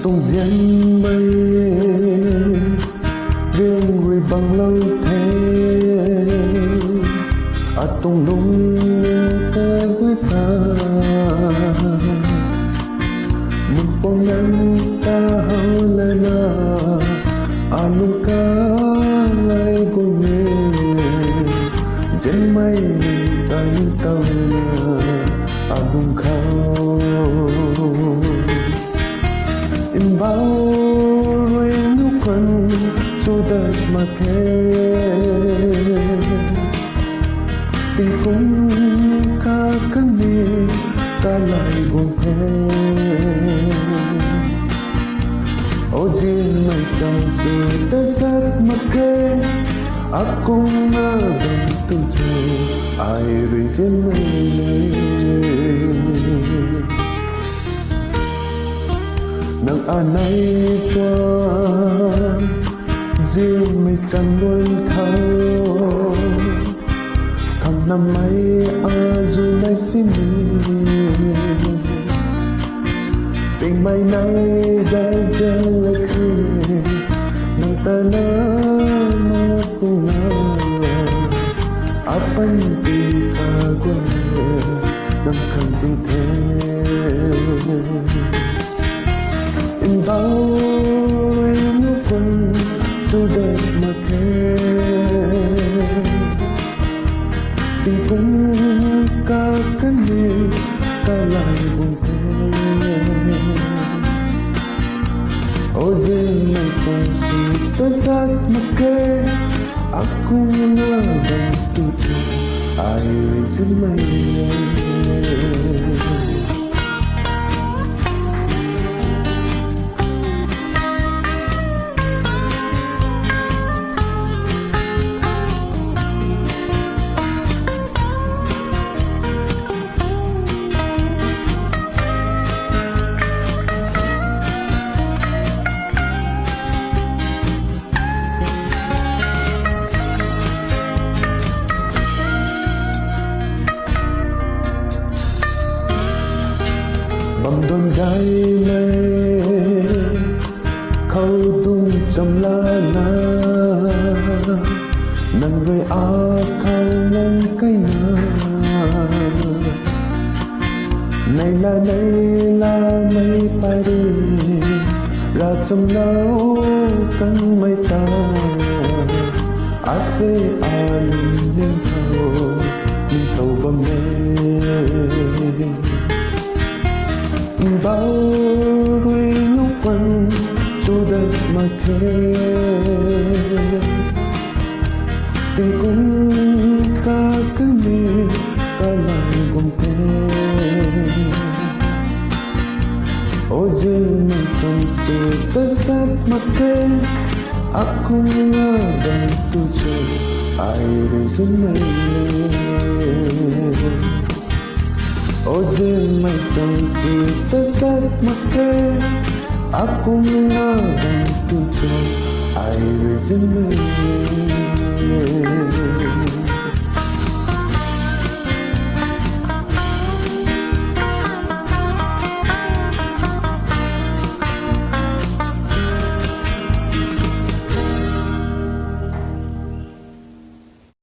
tung diên mây riêng người bằng lâu thế tung nung ta với ta một phong nắng ta hao lên nung cá lại buồn mê trên mây ta như tàu nung khao in bao rồi lúc còn cho đất mà thế tình cũng ca cân đi ta lại buồn thế ô duyên mây trong sự ta rất mặc kệ aku ngabang tujuh air duyên mây nang anay qua riêng mây trăng luôn thâu thầm năm mấy dù nay xin tình mây nay đã dâng lại khi nang ta nama cùng apa yang kita guna dan kan kita bao em quân tôi đẹp mà thế tình cũng ca cái gì ta lại buồn thế ô duyên này còn gì tôi rất mặc kệ aku ngabang tujuh air duyên mây bằng đôi gái mây khâu tung trong lá na nang người khâu lên cây na này là mây bay đi ra trong nấu căng mây ta ase lên thầu bằng mây bao rồi lúc quanh cho đất mà thế tình cũng ca cái gì ta lại buồn thế ô duyên mình trong sự ta sát mà thế aku ngabang tujuh air duyên mây ô duyên mây trong sự ta rất mặc kệ aku ngabang tujuh air duyên mây